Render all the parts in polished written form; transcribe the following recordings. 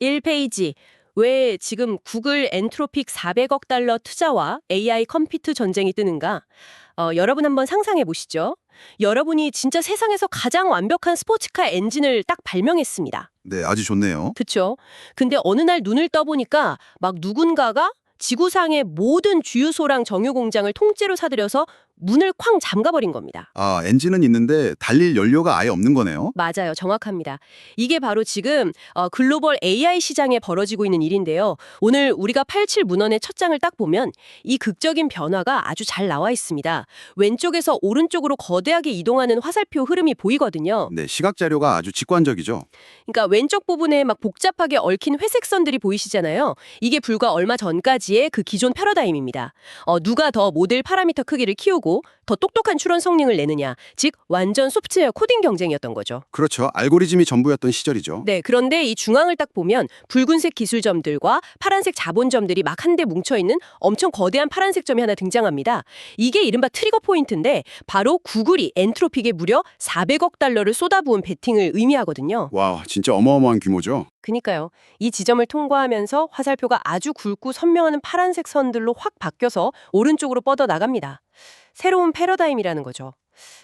1페이지. 왜 지금 구글 엔트로픽 400억 달러 투자와 AI 컴퓨트 전쟁이 뜨는가? 여러분 한번 상상해 보시죠. 여러분이 진짜 세상에서 가장 완벽한 스포츠카 엔진을 딱 발명했습니다. 네, 아주 좋네요. 그쵸? 근데 어느 날 눈을 떠보니까 막 누군가가 지구상의 모든 주유소랑 정유 공장을 통째로 사들여서 문을 쾅 잠가버린 겁니다. 아, 엔진은 있는데 달릴 연료가 아예 없는 거네요. 맞아요. 정확합니다. 이게 바로 지금 글로벌 AI 시장에 벌어지고 있는 일인데요. 오늘 우리가 87 문헌의 첫 장을 딱 보면 이 극적인 변화가 아주 잘 나와 있습니다. 왼쪽에서 오른쪽으로 거대하게 이동하는 화살표 흐름이 보이거든요. 네, 시각 자료가 아주 직관적이죠. 그러니까 왼쪽 부분에 막 복잡하게 얽힌 회색 선들이 보이시잖아요. 이게 불과 얼마 전까지의 그 기존 패러다임입니다. 누가 더 모델 파라미터 크기를 키우고 더 똑똑한 추론 성능을 내느냐, 즉 완전 소프트웨어 코딩 경쟁이었던 거죠. 그렇죠. 알고리즘이 전부였던 시절이죠. 네, 그런데 이 중앙을 딱 보면 붉은색 기술점들과 파란색 자본점들이 막 한데 뭉쳐있는 엄청 거대한 파란색 점이 하나 등장합니다. 이게 이른바 트리거 포인트인데 바로 구글이 엔트로픽에 무려 400억 달러를 쏟아부은 베팅을 의미하거든요. 와, 진짜 어마어마한 규모죠. 그니까요. 이 지점을 통과하면서 화살표가 아주 굵고 선명한 파란색 선들로 확 바뀌어서 오른쪽으로 뻗어 나갑니다. 새로운 패러다임이라는 거죠.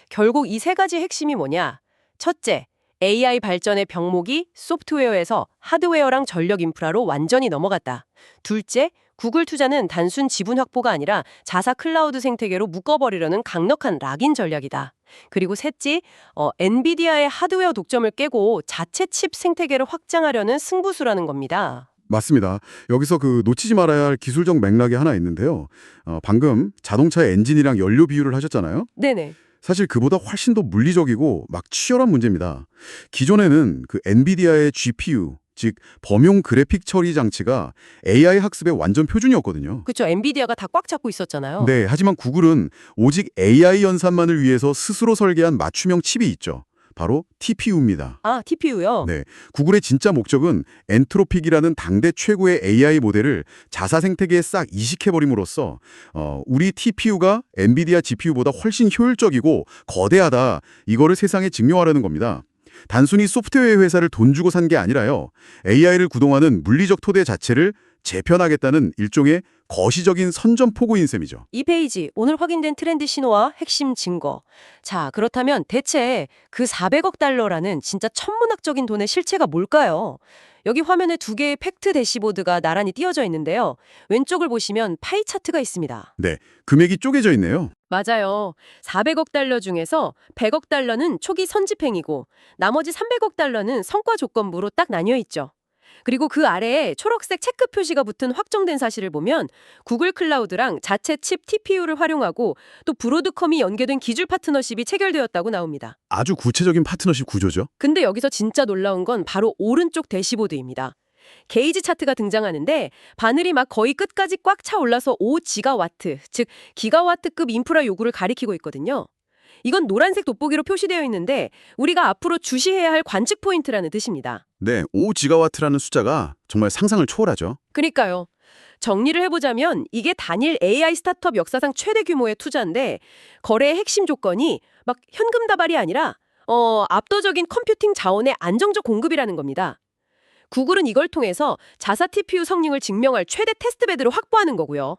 결국 이 세 가지 핵심이 뭐냐? 첫째, AI 발전의 병목이 소프트웨어에서 하드웨어랑 전력 인프라로 완전히 넘어갔다. 둘째, 구글 투자는 단순 지분 확보가 아니라 자사 클라우드 생태계로 묶어버리려는 강력한 락인 전략이다. 그리고 셋째, 엔비디아의 하드웨어 독점을 깨고 자체 칩 생태계를 확장하려는 승부수라는 겁니다. 맞습니다. 여기서 놓치지 말아야 할 기술적 맥락이 하나 있는데요. 방금 자동차의 엔진이랑 연료 비유를 하셨잖아요. 네네. 사실 그보다 훨씬 더 물리적이고 막 치열한 문제입니다. 기존에는 엔비디아의 GPU, 즉 범용 그래픽 처리 장치가 AI 학습의 완전 표준이었거든요. 그렇죠. 엔비디아가 다 꽉 잡고 있었잖아요. 네, 하지만 구글은 오직 AI 연산만을 위해서 스스로 설계한 맞춤형 칩이 있죠. 바로 TPU입니다. 아, TPU요? 네, 구글의 진짜 목적은 엔트로픽이라는 당대 최고의 AI 모델을 자사 생태계에 싹 이식해버림으로써 우리 TPU가 엔비디아 GPU보다 훨씬 효율적이고 거대하다, 이거를 세상에 증명하려는 겁니다. 단순히 소프트웨어 회사를 돈 주고 산 게 아니라요, AI를 구동하는 물리적 토대 자체를 재편하겠다는 일종의 거시적인 선전포고인 셈이죠. 이 페이지, 오늘 확인된 트렌드 신호와 핵심 증거. 자, 그렇다면 대체 그 400억 달러라는 진짜 천문학적인 돈의 실체가 뭘까요? 여기 화면에 두 개의 팩트 대시보드가 나란히 띄어져 있는데요. 왼쪽을 보시면 파이 차트가 있습니다. 네, 금액이 쪼개져 있네요. 맞아요. 400억 달러 중에서 100억 달러는 초기 선집행이고 나머지 300억 달러는 성과 조건부로 딱 나뉘어 있죠. 그리고 그 아래에 초록색 체크 표시가 붙은 확정된 사실을 보면 구글 클라우드랑 자체 칩 TPU를 활용하고 또 브로드컴이 연계된 기술 파트너십이 체결되었다고 나옵니다. 아주 구체적인 파트너십 구조죠. 근데 여기서 진짜 놀라운 건 바로 오른쪽 대시보드입니다. 게이지 차트가 등장하는데 바늘이 막 거의 끝까지 꽉 차 올라서 5지가와트, 즉 기가와트급 인프라 요구를 가리키고 있거든요. 이건 노란색 돋보기로 표시되어 있는데 우리가 앞으로 주시해야 할 관측 포인트라는 뜻입니다. 네, 5지가와트라는 숫자가 정말 상상을 초월하죠. 그러니까요. 정리를 해보자면 이게 단일 AI 스타트업 역사상 최대 규모의 투자인데 거래의 핵심 조건이 막 현금 다발이 아니라 압도적인 컴퓨팅 자원의 안정적 공급이라는 겁니다. 구글은 이걸 통해서 자사 TPU 성능을 증명할 최대 테스트베드를 확보하는 거고요.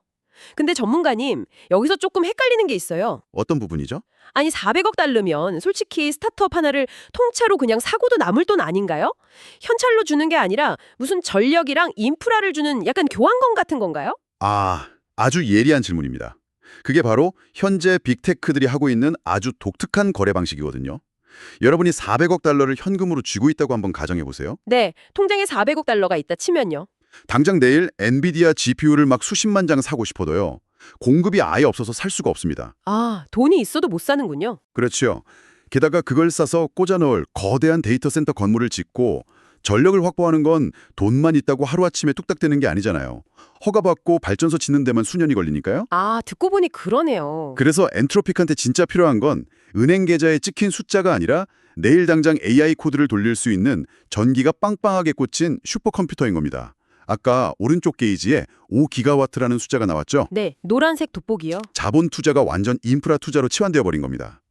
근데 전문가님, 여기서 조금 헷갈리는 게 있어요. 어떤 부분이죠? 아니 400억 달러면 솔직히 스타트업 하나를 통째로 그냥 사고도 남을 돈 아닌가요? 현찰로 주는 게 아니라 무슨 전력이랑 인프라를 주는 약간 교환권 같은 건가요? 아, 아주 예리한 질문입니다. 그게 바로 현재 빅테크들이 하고 있는 아주 독특한 거래 방식이거든요. 여러분이 400억 달러를 현금으로 쥐고 있다고 한번 가정해 보세요. 네, 통장에 400억 달러가 있다 치면요. 당장 내일 엔비디아 GPU를 막 수십만 장 사고 싶어도요, 공급이 아예 없어서 살 수가 없습니다. 아, 돈이 있어도 못 사는군요. 그렇죠. 게다가 그걸 싸서 꽂아 넣을 거대한 데이터 센터 건물을 짓고 전력을 확보하는 건 돈만 있다고 하루아침에 뚝딱 되는 게 아니잖아요. 허가받고 발전소 짓는 데만 수년이 걸리니까요. 아, 듣고 보니 그러네요. 그래서 엔트로픽한테 진짜 필요한 건 은행 계좌에 찍힌 숫자가 아니라 내일 당장 AI 코드를 돌릴 수 있는 전기가 빵빵하게 꽂힌 슈퍼컴퓨터인 겁니다. 아까 오른쪽 게이지에 5기가와트라는 숫자가 나왔죠? 네, 노란색 돋보기요. 자본 투자가 완전 인프라 투자로 치환되어 버린 겁니다.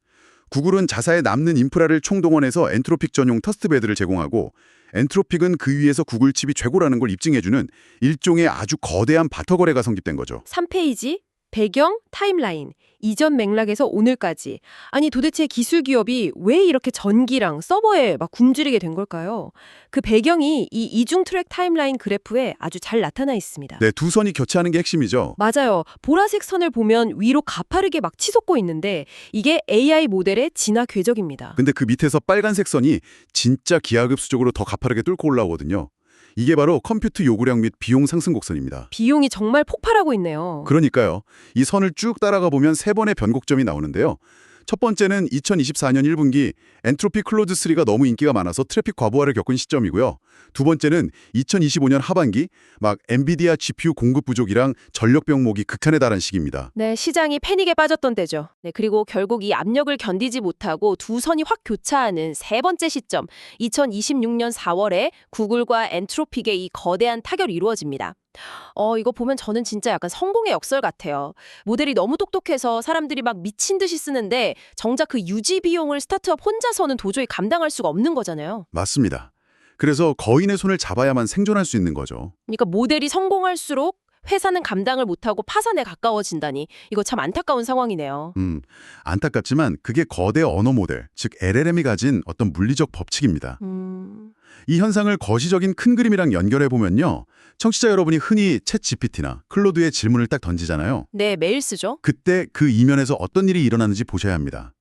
구글은 자사에 남는 인프라를 총동원해서 엔트로픽 전용 터스트베드를 제공하고 엔트로픽은 그 위에서 구글 칩이 최고라는 걸 입증해주는 일종의 아주 거대한 바터 거래가 성립된 거죠. 3페이지, 배경, 타임라인, 이전 맥락에서 오늘까지. 아니 도대체 기술 기업이 왜 이렇게 전기랑 서버에 막 굶주리게 된 걸까요? 그 배경이 이 이중 트랙 타임라인 그래프에 아주 잘 나타나 있습니다. 네, 두 선이 교차하는 게 핵심이죠. 맞아요. 보라색 선을 보면 위로 가파르게 막 치솟고 있는데 이게 AI 모델의 진화 궤적입니다. 근데 그 밑에서 빨간색 선이 진짜 기하급수적으로 더 가파르게 뚫고 올라오거든요. 이게 바로 컴퓨트 요구량 및 비용 상승 곡선입니다. 비용이 정말 폭발하고 있네요. 그러니까요. 이 선을 쭉 따라가 보면 세 번의 변곡점이 나오는데요. 첫 번째는 2024년 1분기 엔트로피 클로즈 3가 너무 인기가 많아서 트래픽 과부하를 겪은 시점이고요. 두 번째는 2025년 하반기 막 엔비디아 GPU 공급 부족이랑 전력 병목이 극한에 달한 시기입니다. 네, 시장이 패닉에 빠졌던 때죠. 네, 그리고 결국 이 압력을 견디지 못하고 두 선이 확 교차하는 세 번째 시점, 2026년 4월에 구글과 엔트로픽의 이 거대한 타결이 이루어집니다. 이거 보면 저는 진짜 약간 성공의 역설 같아요. 모델이 너무 똑똑해서 사람들이 막 미친 듯이 쓰는데 정작 그 유지 비용을 스타트업 혼자서는 도저히 감당할 수가 없는 거잖아요. 맞습니다. 그래서 거인의 손을 잡아야만 생존할 수 있는 거죠. 그러니까 모델이 성공할수록 회사는 감당을 못하고 파산에 가까워진다니 이거 참 안타까운 상황이네요. 안타깝지만 그게 거대 언어 모델, 즉 LLM이 가진 어떤 물리적 법칙입니다. 이 현상을 거시적인 큰 그림이랑 연결해 보면요. 청취자 여러분이 흔히 챗 GPT나 클로드에 질문을 딱 던지잖아요. 네, 매일 쓰죠. 그때 그 이면에서 어떤 일이 일어나는지 보셔야 합니다.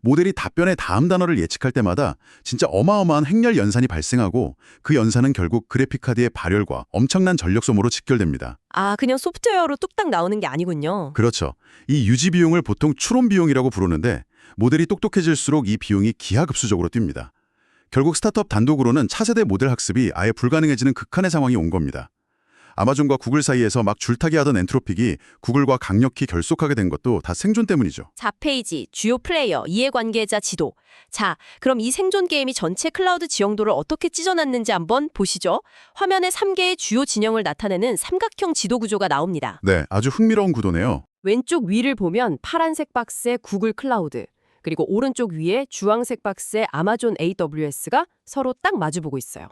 모델이 답변의 다음 단어를 예측할 때마다 진짜 어마어마한 행렬 연산이 발생하고 그 연산은 결국 그래픽카드의 발열과 엄청난 전력 소모로 직결됩니다. 아, 그냥 소프트웨어로 뚝딱 나오는 게 아니군요. 그렇죠. 이 유지 비용을 보통 추론 비용이라고 부르는데 모델이 똑똑해질수록 이 비용이 기하급수적으로 뜁니다. 결국 스타트업 단독으로는 차세대 모델 학습이 아예 불가능해지는 극한의 상황이 온 겁니다. 아마존과 구글 사이에서 막 줄타기 하던 엔트로픽이 구글과 강력히 결속하게 된 것도 다 생존 때문이죠. 4페이지, 주요 플레이어, 이해관계자 지도. 자, 그럼 이 생존 게임이 전체 클라우드 지형도를 어떻게 찢어놨는지 한번 보시죠. 화면에 3개의 주요 진영을 나타내는 삼각형 지도 구조가 나옵니다. 네, 아주 흥미로운 구도네요. 왼쪽 위를 보면 파란색 박스의 구글 클라우드, 그리고 오른쪽 위에 주황색 박스의 아마존 AWS가 서로 딱 마주보고 있어요.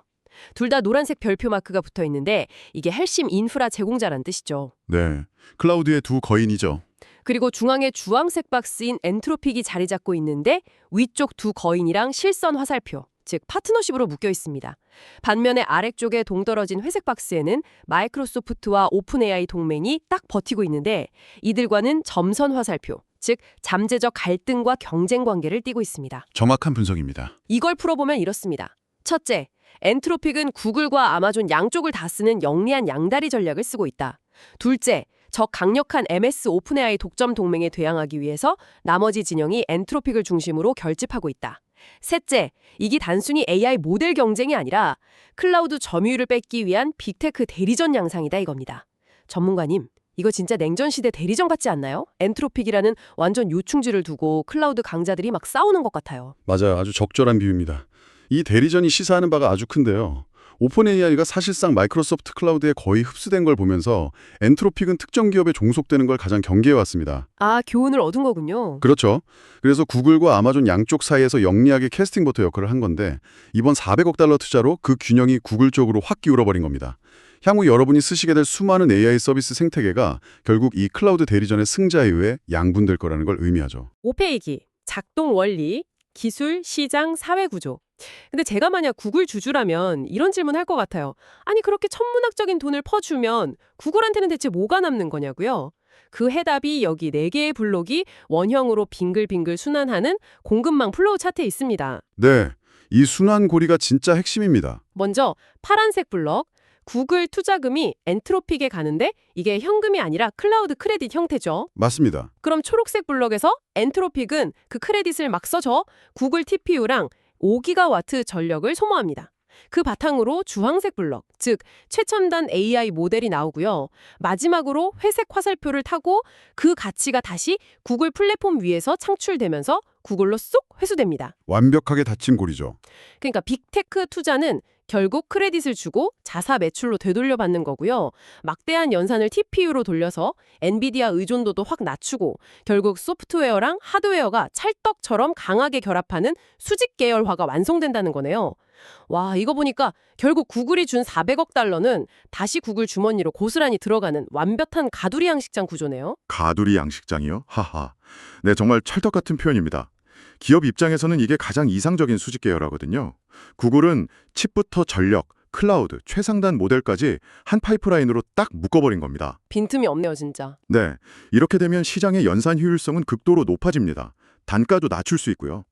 둘 다 노란색 별표 마크가 붙어 있는데 이게 핵심 인프라 제공자란 뜻이죠. 네, 클라우드의 두 거인이죠. 그리고 중앙에 주황색 박스인 엔트로픽이 자리 잡고 있는데 위쪽 두 거인이랑 실선 화살표, 즉 파트너십으로 묶여 있습니다. 반면에 아래쪽에 동떨어진 회색 박스에는 마이크로소프트와 오픈 AI 동맹이 딱 버티고 있는데 이들과는 점선 화살표, 즉 잠재적 갈등과 경쟁 관계를 띠고 있습니다. 정확한 분석입니다. 이걸 풀어보면 이렇습니다. 첫째, 엔트로픽은 구글과 아마존 양쪽을 다 쓰는 영리한 양다리 전략을 쓰고 있다. 둘째, 저 강력한 MS 오픈 AI 독점 동맹에 대항하기 위해서 나머지 진영이 엔트로픽을 중심으로 결집하고 있다. 셋째, 이게 단순히 AI 모델 경쟁이 아니라 클라우드 점유율을 뺏기 위한 빅테크 대리전 양상이다 이겁니다. 전문가님, 이거 진짜 냉전 시대 대리전 같지 않나요? 엔트로픽이라는 완전 요충지를 두고 클라우드 강자들이 막 싸우는 것 같아요. 맞아요. 아주 적절한 비유입니다. 이 대리전이 시사하는 바가 아주 큰데요. 오픈 AI가 사실상 마이크로소프트 클라우드에 거의 흡수된 걸 보면서 엔트로픽은 특정 기업에 종속되는 걸 가장 경계해왔습니다. 아, 교훈을 얻은 거군요. 그렇죠. 그래서 구글과 아마존 양쪽 사이에서 영리하게 캐스팅 버터 역할을 한 건데 이번 400억 달러 투자로 그 균형이 구글 쪽으로 확 기울어버린 겁니다. 향후 여러분이 쓰시게 될 수많은 AI 서비스 생태계가 결국 이 클라우드 대리전의 승자에 의해 양분될 거라는 걸 의미하죠. 5페이지, 작동 원리, 기술, 시장, 사회 구조. 근데 제가 만약 구글 주주라면 이런 질문 할 것 같아요. 아니 그렇게 천문학적인 돈을 퍼주면 구글한테는 대체 뭐가 남는 거냐고요? 그 해답이 여기 4개의 블록이 원형으로 빙글빙글 순환하는 공급망 플로우 차트에 있습니다. 네, 이 순환 고리가 진짜 핵심입니다. 먼저 파란색 블럭, 구글 투자금이 엔트로픽에 가는데 이게 현금이 아니라 클라우드 크레딧 형태죠. 맞습니다. 그럼 초록색 블럭에서 엔트로픽은 그 크레딧을 막 써줘 구글 TPU랑 5기가와트 전력을 소모합니다. 그 바탕으로 주황색 블럭, 즉 최첨단 AI 모델이 나오고요. 마지막으로 회색 화살표를 타고 그 가치가 다시 구글 플랫폼 위에서 창출되면서 구글로 쏙 회수됩니다. 완벽하게 닫힌 고리죠. 그러니까 빅테크 투자는 결국 크레딧을 주고 자사 매출로 되돌려받는 거고요. 막대한 연산을 TPU로 돌려서 엔비디아 의존도도 확 낮추고 결국 소프트웨어랑 하드웨어가 찰떡처럼 강하게 결합하는 수직 계열화가 완성된다는 거네요. 와, 이거 보니까 결국 구글이 준 400억 달러는 다시 구글 주머니로 고스란히 들어가는 완벽한 가두리 양식장 구조네요. 가두리 양식장이요? 하하. 네, 정말 찰떡 같은 표현입니다. 기업 입장에서는 이게 가장 이상적인 수직 계열하거든요. 구글은 칩부터 전력, 클라우드, 최상단 모델까지 한 파이프라인으로 딱 묶어버린 겁니다. 빈틈이 없네요, 진짜. 네, 이렇게 되면 시장의 연산 효율성은 극도로 높아집니다. 단가도 낮출 수 있고요.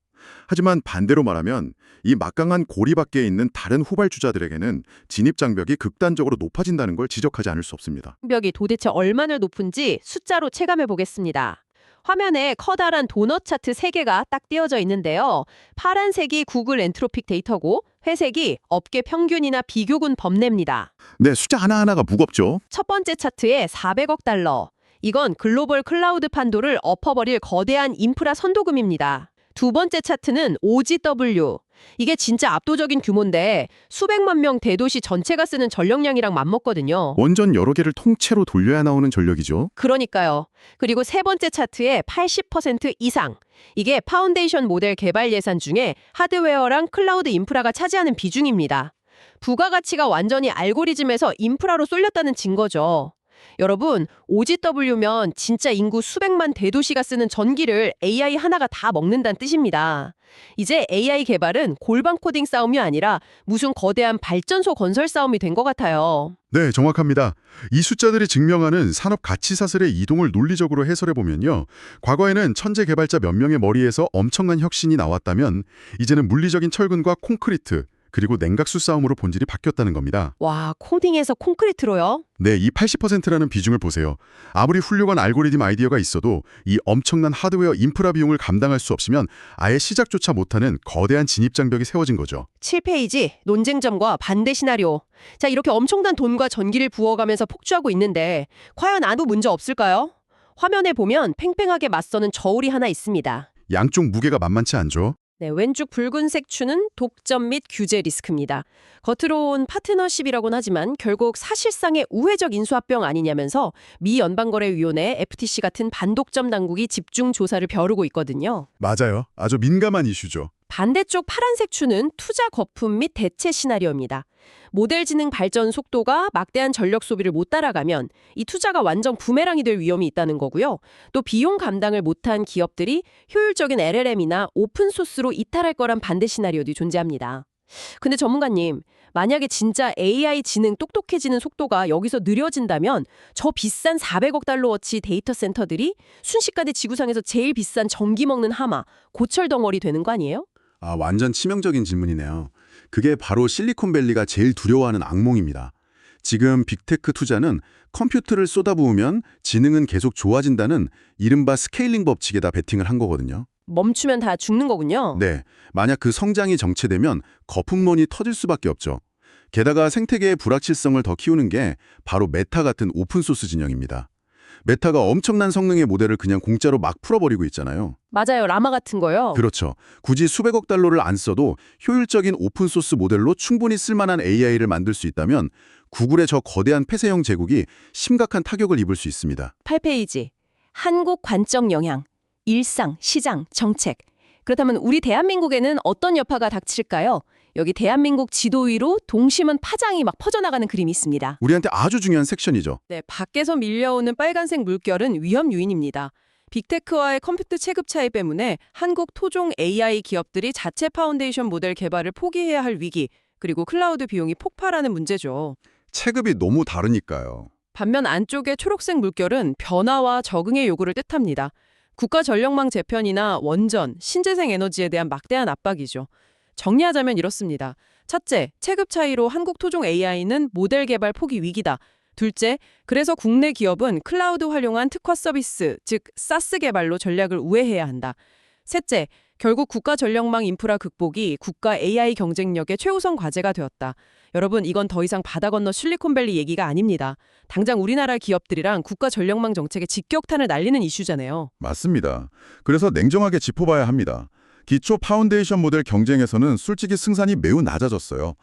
하지만 반대로 말하면 이 막강한 고리 밖에 있는 다른 후발주자들에게는 진입 장벽이 극단적으로 높아진다는 걸 지적하지 않을 수 없습니다. 벽이 도대체 얼마나 높은지 숫자로 체감해 보겠습니다. 화면에 커다란 도넛 차트 3개가 딱 띄어져 있는데요. 파란색이 구글 엔트로픽 데이터고 회색이 업계 평균이나 비교군 범례입니다. 네, 숫자 하나하나가 무겁죠. 첫 번째 차트에 400억 달러. 이건 글로벌 클라우드 판도를 엎어버릴 거대한 인프라 선도금입니다. 두 번째 차트는 OGW. 이게 진짜 압도적인 규모인데 수백만 명 대도시 전체가 쓰는 전력량이랑 맞먹거든요. 원전 여러 개를 통째로 돌려야 나오는 전력이죠. 그러니까요. 그리고 세 번째 차트에 80% 이상. 이게 파운데이션 모델 개발 예산 중에 하드웨어랑 클라우드 인프라가 차지하는 비중입니다. 부가가치가 완전히 알고리즘에서 인프라로 쏠렸다는 증거죠. 여러분, OGW면 진짜 인구 수백만 대도시가 쓰는 전기를 AI 하나가 다 먹는다는 뜻입니다. 이제 AI 개발은 골방 코딩 싸움이 아니라 무슨 거대한 발전소 건설 싸움이 된 것 같아요. 네, 정확합니다. 이 숫자들이 증명하는 산업 가치 사슬의 이동을 논리적으로 해설해 보면요. 과거에는 천재 개발자 몇 명의 머리에서 엄청난 혁신이 나왔다면 이제는 물리적인 철근과 콘크리트, 그리고 냉각수 싸움으로 본질이 바뀌었다는 겁니다. 와, 코딩에서 콘크리트로요? 네, 이 80%라는 비중을 보세요. 아무리 훌륭한 알고리즘 아이디어가 있어도 이 엄청난 하드웨어 인프라 비용을 감당할 수 없으면 아예 시작조차 못하는 거대한 진입장벽이 세워진 거죠. 7페이지, 논쟁점과 반대 시나리오. 자, 이렇게 엄청난 돈과 전기를 부어가면서 폭주하고 있는데 과연 아무 문제 없을까요? 화면에 보면 팽팽하게 맞서는 저울이 하나 있습니다. 양쪽 무게가 만만치 않죠. 네, 왼쪽 붉은색 추는 독점 및 규제 리스크입니다. 겉으론 파트너십이라고는 하지만 결국 사실상의 우회적 인수합병 아니냐면서 미 연방거래위원회 FTC 같은 반독점 당국이 집중 조사를 벼르고 있거든요. 맞아요. 아주 민감한 이슈죠. 반대쪽 파란색 추는 투자 거품 및 대체 시나리오입니다. 모델 지능 발전 속도가 막대한 전력 소비를 못 따라가면 이 투자가 완전 부메랑이 될 위험이 있다는 거고요. 또 비용 감당을 못한 기업들이 효율적인 LLM이나 오픈소스로 이탈할 거란 반대 시나리오도 존재합니다. 근데 전문가님, 만약에 진짜 AI 지능 똑똑해지는 속도가 여기서 느려진다면 저 비싼 400억 달러어치 데이터 센터들이 순식간에 지구상에서 제일 비싼 전기 먹는 하마, 고철 덩어리 되는 거 아니에요? 아, 완전 치명적인 질문이네요. 그게 바로 실리콘밸리가 제일 두려워하는 악몽입니다. 지금 빅테크 투자는 컴퓨터를 쏟아부으면 지능은 계속 좋아진다는 이른바 스케일링 법칙에다 베팅을 한 거거든요. 멈추면 다 죽는 거군요. 네, 만약 그 성장이 정체되면 거품론이 터질 수밖에 없죠. 게다가 생태계의 불확실성을 더 키우는 게 바로 메타 같은 오픈소스 진영입니다. 메타가 엄청난 성능의 모델을 그냥 공짜로 막 풀어버리고 있잖아요. 맞아요. 라마 같은 거요. 그렇죠. 굳이 수백억 달러를 안 써도 효율적인 오픈소스 모델로 충분히 쓸만한 AI를 만들 수 있다면 구글의 저 거대한 폐쇄형 제국이 심각한 타격을 입을 수 있습니다. 8페이지. 한국 관적 영향, 일상, 시장, 정책. 그렇다면 우리 대한민국에는 어떤 여파가 닥칠까요? 여기 대한민국 지도 위로 동심은 파장이 막 퍼져나가는 그림이 있습니다. 우리한테 아주 중요한 섹션이죠. 네, 밖에서 밀려오는 빨간색 물결은 위험 요인입니다. 빅테크와의 컴퓨터 체급 차이 때문에 한국 토종 AI 기업들이 자체 파운데이션 모델 개발을 포기해야 할 위기, 그리고 클라우드 비용이 폭발하는 문제죠. 체급이 너무 다르니까요. 반면 안쪽의 초록색 물결은 변화와 적응의 요구를 뜻합니다. 국가 전력망 재편이나 원전, 신재생 에너지에 대한 막대한 압박이죠. 정리하자면 이렇습니다. 첫째, 체급 차이로 한국 토종 AI는 모델 개발 포기 위기다. 둘째, 그래서 국내 기업은 클라우드 활용한 특화 서비스, 즉 사스 개발로 전략을 우회해야 한다. 셋째, 결국 국가 전력망 인프라 극복이 국가 AI 경쟁력의 최우선 과제가 되었다. 여러분, 이건 더 이상 바다 건너 실리콘밸리 얘기가 아닙니다. 당장 우리나라 기업들이랑 국가 전력망 정책의 직격탄을 날리는 이슈잖아요. 맞습니다. 그래서 냉정하게 짚어봐야 합니다. 기초 파운데이션 모델 경쟁에서는 솔직히 승산이 매우 낮아졌어요.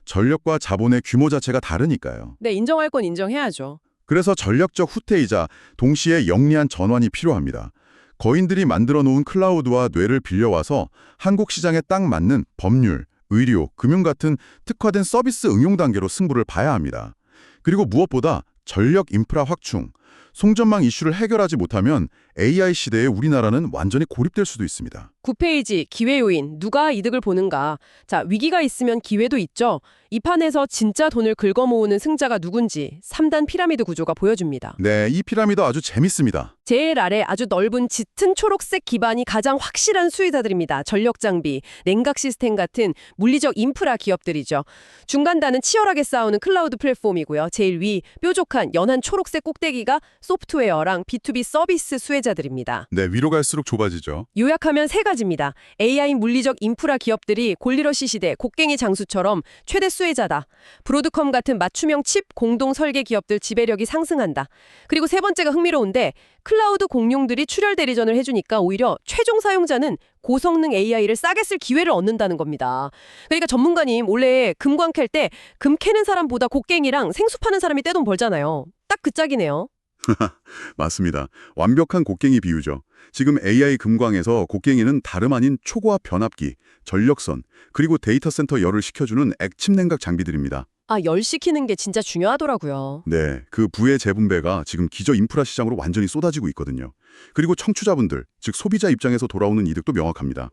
전력과 자본의 규모 자체가 다르니까요. 네, 인정할 건 인정해야죠. 그래서 전력적 후퇴이자 동시에 영리한 전환이 필요합니다. 거인들이 만들어 놓은 클라우드와 뇌를 빌려와서 한국 시장에 딱 맞는 법률, 의료, 금융 같은 특화된 서비스 응용 단계로 승부를 봐야 합니다. 그리고 무엇보다 전력 인프라 확충, 송전망 이슈를 해결하지 못하면 AI 시대에 우리나라는 완전히 고립될 수도 있습니다. 9페이지 기회 요인, 누가 이득을 보는가. 자, 위기가 있으면 기회도 있죠. 이 판에서 진짜 돈을 긁어모으는 승자가 누군지 3단 피라미드 구조가 보여줍니다. 네, 이 피라미드 아주 재밌습니다. 제일 아래 아주 넓은 짙은 초록색 기반이 가장 확실한 수혜자들입니다. 전력 장비, 냉각 시스템 같은 물리적 인프라 기업들이죠. 중간 단은 치열하게 싸우는 클라우드 플랫폼이고요. 제일 위 뾰족한 연한 초록색 꼭대기가 소프트웨어랑 B2B 서비스 수혜자들입니다. 네, 위로 갈수록 좁아지죠. 요약하면 세 가지입니다. AI 물리적 인프라 기업들이 골리러시 시대 곡괭이 장수처럼 최대 수혜자다. 브로드컴 같은 맞춤형 칩 공동 설계 기업들 지배력이 상승한다. 그리고 세 번째가 흥미로운데 클라우드 공룡들이 출혈 대리전을 해주니까 오히려 최종 사용자는 고성능 AI를 싸게 쓸 기회를 얻는다는 겁니다. 그러니까 전문가님 원래 금광 캘 때 금 캐는 사람보다 곡괭이랑 생수 파는 사람이 떼돈 벌잖아요. 딱 그 짝이네요. 맞습니다. 완벽한 곡괭이 비유죠. 지금 AI 금광에서 곡괭이는 다름 아닌 초고압 변압기, 전력선, 그리고 데이터 센터 열을 식혀주는 액침 냉각 장비들입니다. 아, 열 식히는 게 진짜 중요하더라고요. 네, 그 부의 재분배가 지금 기저 인프라 시장으로 완전히 쏟아지고 있거든요. 그리고 청취자분들, 즉 소비자 입장에서 돌아오는 이득도 명확합니다.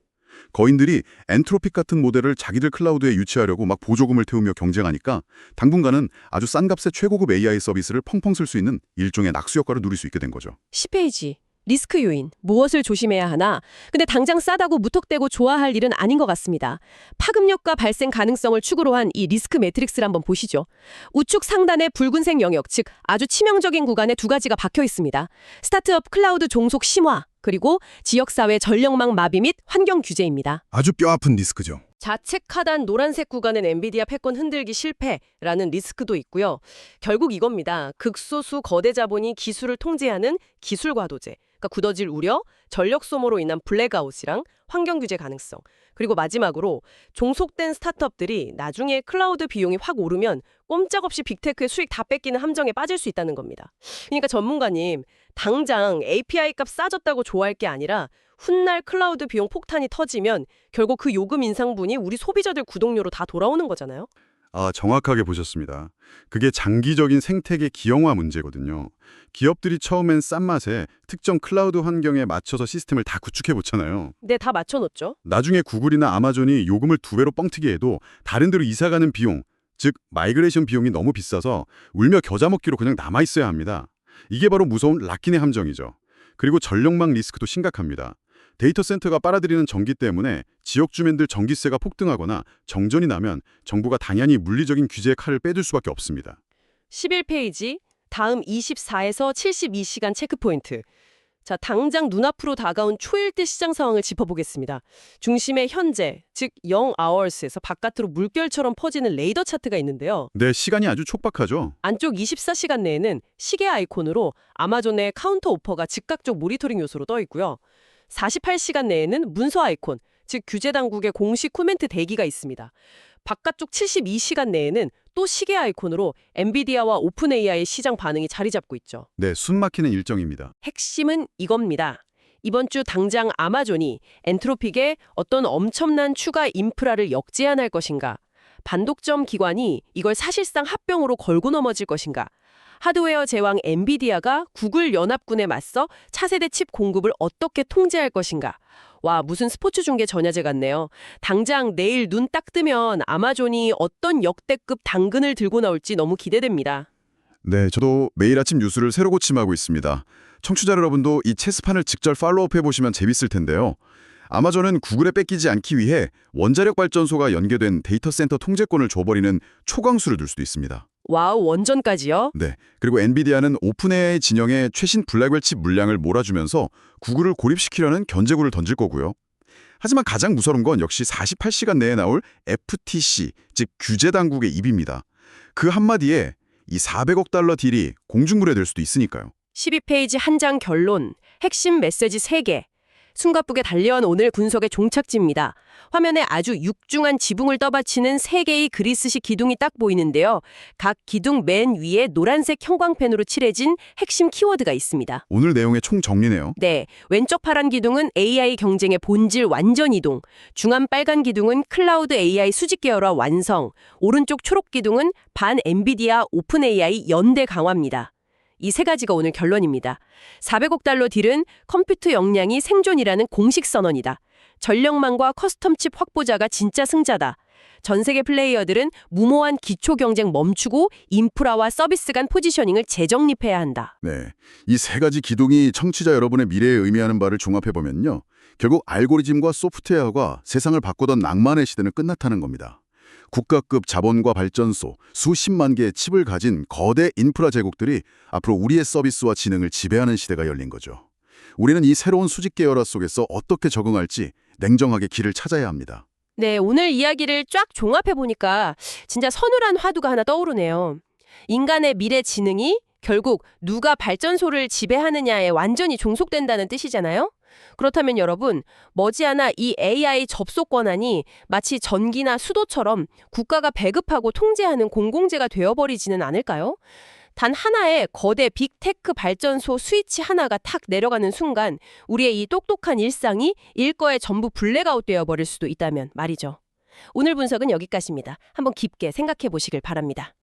거인들이 엔트로픽 같은 모델을 자기들 클라우드에 유치하려고 막 보조금을 태우며 경쟁하니까 당분간은 아주 싼 값에 최고급 AI 서비스를 펑펑 쓸 수 있는 일종의 낙수 효과를 누릴 수 있게 된 거죠. 10페이지. 리스크 요인, 무엇을 조심해야 하나? 근데 당장 싸다고 무턱대고 좋아할 일은 아닌 것 같습니다. 파급력과 발생 가능성을 축으로 한 이 리스크 매트릭스를 한번 보시죠. 우측 상단의 붉은색 영역, 즉 아주 치명적인 구간에 두 가지가 박혀 있습니다. 스타트업 클라우드 종속 심화, 그리고 지역사회 전력망 마비 및 환경 규제입니다. 아주 뼈아픈 리스크죠. 좌측 하단 노란색 구간은 엔비디아 패권 흔들기 실패라는 리스크도 있고요. 결국 이겁니다. 극소수 거대 자본이 기술을 통제하는 기술 과도제, 그러니까 굳어질 우려, 전력 소모로 인한 블랙아웃이랑 환경 규제 가능성, 그리고 마지막으로 종속된 스타트업들이 나중에 클라우드 비용이 확 오르면 꼼짝없이 빅테크의 수익 다 뺏기는 함정에 빠질 수 있다는 겁니다. 그러니까 전문가님, 당장 API 값 싸졌다고 좋아할 게 아니라 훗날 클라우드 비용 폭탄이 터지면 결국 그 요금 인상분이 우리 소비자들 구독료로 다 돌아오는 거잖아요. 아, 정확하게 보셨습니다. 그게 장기적인 생태계 기형화 문제거든요. 기업들이 처음엔 싼 맛에 특정 클라우드 환경에 맞춰서 시스템을 다 구축해 보잖아요. 네, 다 맞춰놓죠. 나중에 구글이나 아마존이 요금을 2배로 뻥튀기 해도 다른 데로 이사가는 비용, 즉 마이그레이션 비용이 너무 비싸서 울며 겨자 먹기로 그냥 남아있어야 합니다. 이게 바로 무서운 락인의 함정이죠. 그리고 전력망 리스크도 심각합니다. 데이터 센터가 빨아들이는 전기 때문에 지역 주민들 전기세가 폭등하거나 정전이 나면 정부가 당연히 물리적인 규제의 칼을 빼들 수밖에 없습니다. 11페이지, 다음 24에서 72시간 체크포인트. 자, 당장 눈앞으로 다가온 초일대 시장 상황을 짚어보겠습니다. 중심에 현재, 즉 0hours에서 바깥으로 물결처럼 퍼지는 레이더 차트가 있는데요. 네, 시간이 아주 촉박하죠. 안쪽 24시간 내에는 시계 아이콘으로 아마존의 카운터 오퍼가 즉각적 모니터링 요소로 떠 있고요. 48시간 내에는 문서 아이콘, 즉 규제 당국의 공식 코멘트 대기가 있습니다. 바깥쪽 72시간 내에는 또 시계 아이콘으로 엔비디아와 오픈 AI의 시장 반응이 자리 잡고 있죠. 네, 숨막히는 일정입니다. 핵심은 이겁니다. 이번 주 당장 아마존이 엔트로픽의 어떤 엄청난 추가 인프라를 역제안할 것인가? 반독점 기관이 이걸 사실상 합병으로 걸고 넘어질 것인가? 하드웨어 제왕 엔비디아가 구글 연합군에 맞서 차세대 칩 공급을 어떻게 통제할 것인가? 와, 무슨 스포츠 중계 전야제 같네요. 당장 내일 눈 딱 뜨면 아마존이 어떤 역대급 당근을 들고 나올지 너무 기대됩니다. 네, 저도 매일 아침 뉴스를 새로 고침하고 있습니다. 청취자 여러분도 이 체스판을 직접 팔로우해보시면 재밌을 텐데요. 아마존은 구글에 뺏기지 않기 위해 원자력 발전소가 연계된 데이터 센터 통제권을 줘버리는 초강수를 둘 수도 있습니다. 와우, 원전까지요? 네, 그리고 엔비디아는 오픈 AI 진영에 최신 블랙웰 칩 물량을 몰아주면서 구글을 고립시키려는 견제구를 던질 거고요. 하지만 가장 무서운 건 역시 48시간 내에 나올 FTC, 즉 규제 당국의 입입니다. 그 한마디에 이 400억 달러 딜이 공중분해될 수도 있으니까요. 12페이지 한 장 결론, 핵심 메시지 3개. 숨가쁘게 달려온 오늘 분석의 종착지입니다. 화면에 아주 육중한 지붕을 떠받치는 3개의 그리스식 기둥이 딱 보이는데요. 각 기둥 맨 위에 노란색 형광펜으로 칠해진 핵심 키워드가 있습니다. 오늘 내용의 총정리네요. 네, 왼쪽 파란 기둥은 AI 경쟁의 본질 완전 이동, 중앙 빨간 기둥은 클라우드 AI 수직 계열화 완성, 오른쪽 초록 기둥은 반 엔비디아 오픈 AI 연대 강화입니다. 이 3가지가 오늘 결론입니다. 400억 달러 딜은 컴퓨터 역량이 생존이라는 공식 선언이다. 전력망과 커스텀 칩 확보자가 진짜 승자다. 전 세계 플레이어들은 무모한 기초 경쟁 멈추고 인프라와 서비스 간 포지셔닝을 재정립해야 한다. 네, 이 3가지 기둥이 청취자 여러분의 미래에 의미하는 바를 종합해보면요. 결국 알고리즘과 소프트웨어가 세상을 바꾸던 낭만의 시대는 끝났다는 겁니다. 국가급 자본과 발전소, 수십만 개의 칩을 가진 거대 인프라 제국들이 앞으로 우리의 서비스와 지능을 지배하는 시대가 열린 거죠. 우리는 이 새로운 수직 계열화 속에서 어떻게 적응할지 냉정하게 길을 찾아야 합니다. 네, 오늘 이야기를 쫙 종합해보니까 진짜 서늘한 화두가 하나 떠오르네요. 인간의 미래 지능이 결국 누가 발전소를 지배하느냐에 완전히 종속된다는 뜻이잖아요. 그렇다면 여러분, 머지않아 이 AI 접속 권한이 마치 전기나 수도처럼 국가가 배급하고 통제하는 공공재가 되어버리지는 않을까요? 단 하나의 거대 빅테크 발전소 스위치 하나가 탁 내려가는 순간 우리의 이 똑똑한 일상이 일거에 전부 블랙아웃 되어버릴 수도 있다면 말이죠. 오늘 분석은 여기까지입니다. 한번 깊게 생각해 보시길 바랍니다.